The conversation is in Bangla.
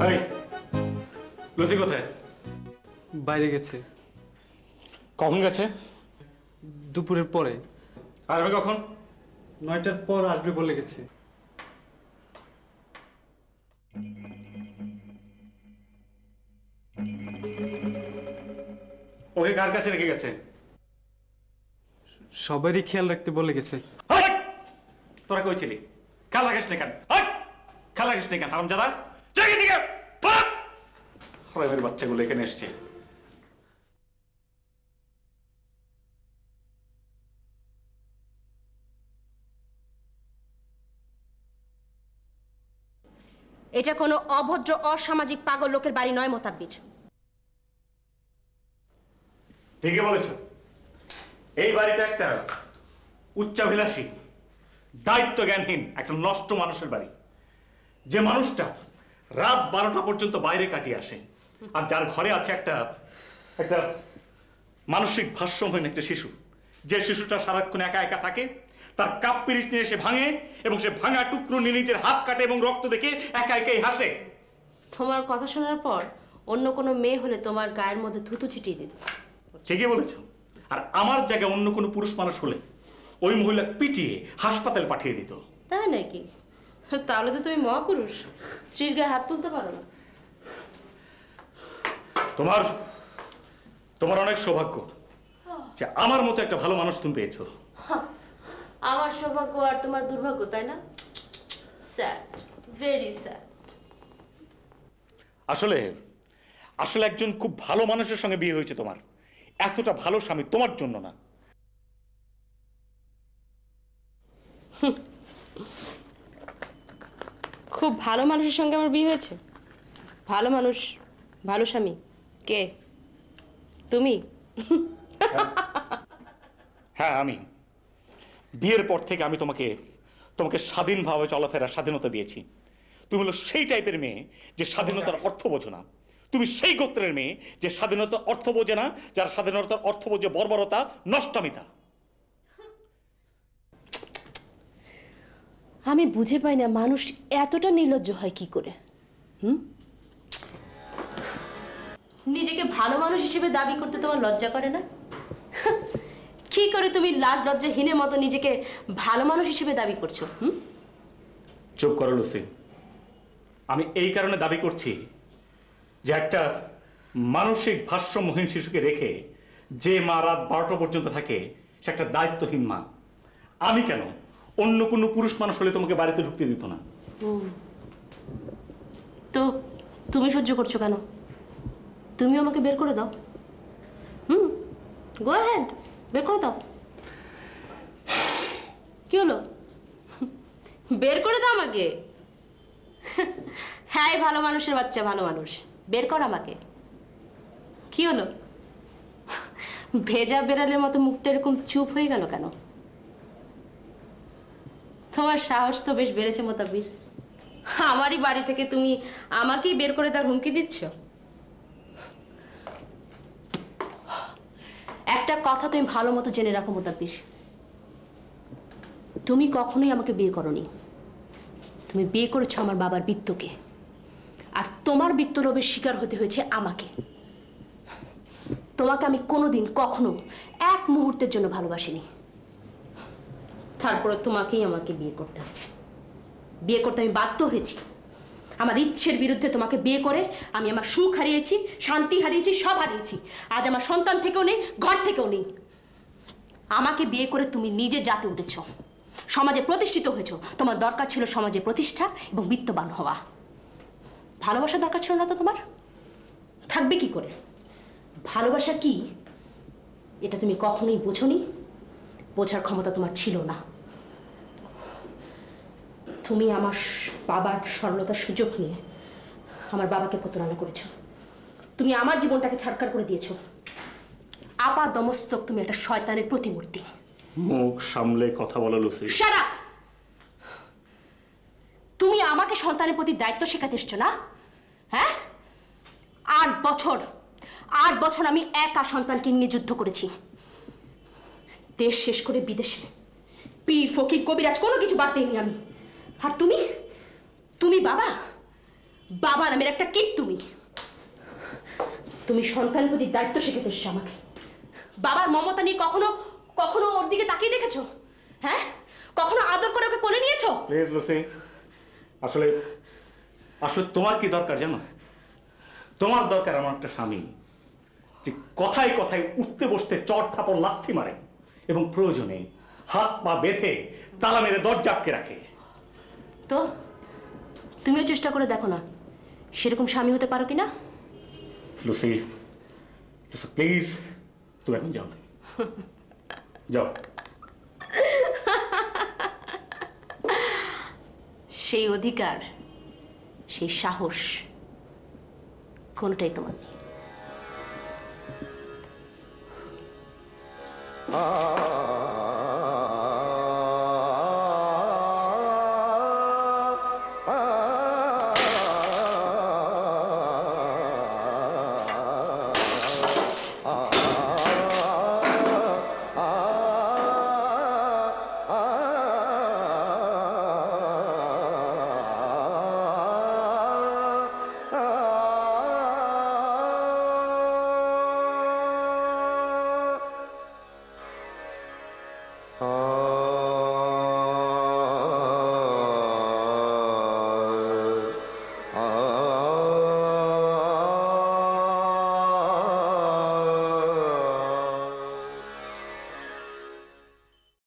এই লুসি কোথায়? বাইরে গেছে। কখন গেছে? দুপুরের পরে। আসবে কখন? 9টার পর আসবে বলে গেছে। ওকে কার কাছে রেখে গেছে? সবারই খেয়াল রাখতে বলে গেছে। তোরা কই ছিলি? খেয়াল রাখিস না কেন? খেয়াল রাখিস না কেন হারামজাদা? হারামের বাচ্চাগুলো এখানে এসছে। এটা কোনো অভদ্র অসামাজিক পাগল লোকের বাড়ি নয় মোতাব্বির। ঠিকই বলেছ। এই বাড়িটা একটা উচ্চাভিলাষী, দায়িত্ব জ্ঞানহীন একটা নষ্ট মানুষের বাড়ি। যে মানুষটা রাত 12টা পর্যন্ত বাইরে কাটিয়ে আসে, আর যার ঘরে আছে একটা একটা মানসিক ভারসাম্যহীন একটা শিশু, যে শিশুটা সারাক্ষণ একা একা থাকে, তার কাপ পিরিচ নিয়ে সে ভাঙে এবং সে ভাঙা টুকরো নিয়ে নিজের হাত কাটে এবং রক্ত দেখে একা একাই হাসে। তোমার কথা শোনার পর অন্য কোনো মেয়ে হলে তোমার গায়ের মধ্যে থুতু ছিটিয়ে দিত। ঠিকই বলেছ। আর আমার জায়গায় অন্য কোনো পুরুষ মানুষ হলে ওই মহিলা পিটিয়ে হাসপাতাল পাঠিয়ে দিত। তাই নাকি? তাহলে তো তুমি মহাপুরুষ, স্ত্রীর গায়ে হাত তুলতে পারো না। তোমার তোমার অনেক সৌভাগ্য যে আমার মতো একটা ভালো মানুষ তুমি পেয়েছো। আমার সৌভাগ্য আর তোমার দুর্ভাগ্য, তাই না? Sad, very sad. আসলে আসলে একজন খুব ভালো মানুষের সঙ্গে বিয়ে হয়েছে তোমার। এতটা ভালো স্বামী তোমার জন্য না। খুব ভালো মানুষের সঙ্গে আমার বিয়ে হয়েছে? ভালো মানুষ, ভালো স্বামী কে? তুমি? হ্যাঁ, আমি। বিয়ের পর থেকে আমি তোমাকে তোমাকে স্বাধীনভাবে চলাফেরার স্বাধীনতা দিয়েছি। তুমি হলো সেই টাইপের মেয়ে যে স্বাধীনতার অর্থ বোঝো না। তুমি সেই গোত্রের মেয়ে যে স্বাধীনতার অর্থ বোঝে না, যার স্বাধীনতার অর্থ বোঝে বর্বরতা, নষ্টামিতা। আমি বুঝে পাই না মানুষ এতটা নির্লজ্জ হয় কি করে। নিজেকে ভালো মানুষ হিসেবে দাবি করতে তোমার লজ্জা করে না? কি করে তুমি লাজ লজ্জাহীনের মতো নিজেকে ভালো মানুষ হিসেবে দাবি করছো? চুপ করো লুসি। আমি এই কারণে দাবি করছি যে একটা মানসিক ভারসাম্যহীন শিশুকে রেখে যে মা রাত 12টা পর্যন্ত থাকে সে একটা দায়িত্বহীন মা। আমি কেন, অন্য কোনো পুরুষ মানুষ হলে তোমাকে বাড়িতে ঢুকতে দিত না। তো তুমি সহ্য করছো কেন? তুমি আমাকে বের করে দাও। গো অ্যাহেড, বের করে দাও। কি হলো? বের করে দাও আমাকে। হ্যাঁ, ভালো মানুষের বাচ্চা, ভালো মানুষ, বের কর আমাকে। কি হলো? ভেজা বেড়ালের মতো মুখটা এরকম চুপ হয়ে গেল কেন? তোমার সাহস তো বেশ বেড়েছে মোতাব্বির। আমারই বাড়ি থেকে তুমি আমাকেই বের করে দেওয়ার হুমকি দিচ্ছ। একটা কথা তুমি ভালো মতো জেনে রাখো মোতাব্বির, তুমি কখনোই আমাকে বিয়ে করনি। তুমি বিয়ে করেছো আমার বাবার বিত্তকে, আর তোমার বিত্তলোভের শিকার হতে হয়েছে আমাকে। তোমাকে আমি কোনোদিন কখনো এক মুহূর্তের জন্য ভালোবাসিনি, তারপরে তোমাকেই আমাকে বিয়ে করতে হচ্ছে। বিয়ে করতে আমি বাধ্য হয়েছি। আমার ইচ্ছের বিরুদ্ধে তোমাকে বিয়ে করে আমি আমার সুখ হারিয়েছি, শান্তি হারিয়েছি, সব হারিয়েছি। আজ আমার সন্তান থেকেও নেই, ঘর থেকেও নেই। আমাকে বিয়ে করে তুমি নিজে জাতে উঠেছ, সমাজে প্রতিষ্ঠিত হয়েছ। তোমার দরকার ছিল সমাজে প্রতিষ্ঠা এবং বিত্তবান হওয়া। ভালোবাসা দরকার ছিল না তো তোমার? থাকবে কি করে? ভালোবাসা কি এটা তুমি কখনোই বোঝোনি, বোঝার ক্ষমতা তোমার ছিল না। তুমি আমার বাবার সরলতার সুযোগ নিয়ে আমার বাবাকে প্রতারণা করেছো। তুমি আমার জীবনটাকে ছাড়খাড় করে দিয়েছো। আপা দমস্তক তুমি একটা শয়তানের প্রতিমূর্তি। মুখ সামলে কথা বলো লুসি। Shut up! তুমি আমাকে সন্তানের প্রতি দায়িত্ব শেখাতে এসছো না? হ্যাঁ, 8 বছর আমি একা সন্তানকে নিয়ে যুদ্ধ করেছি। দেশ শেষ করে বিদেশে পীর ফকির কবিরাজ কোনো কিছু বাদ দেইনি আমি। আর তুমি বাবা বাবা নামের একটা কিট তুমি। তুমি সন্তানের প্রতি দায়িত্ব শিখেতে এসছো আমাকে। বাবার মমতা নিয়ে কখনো কখনো ওর দিকে তাকিয়ে দেখেছো? হ্যাঁ, কখনো আদর করে ওকে কোলে নিয়েছো? প্লিজ লুসি, আসলে আসলে তোমার কি দরকার জানো? তোমার দরকার আমার একটা স্বামী যে কথায় কথায় উঠতে বসতে চড় থাপড় লাথি মারে এবং প্রয়োজনে হাত পা বেঁধে তালা মেরে দরজা আটকে রাখে। তো তুমিও চেষ্টা করে দেখো না সেরকম স্বামী হতে পারো কিনা। লুসি, প্লিজ তুমি এখন যাও, যাও। সেই অধিকার, সেই সাহস কোনটাই তোমার নেই।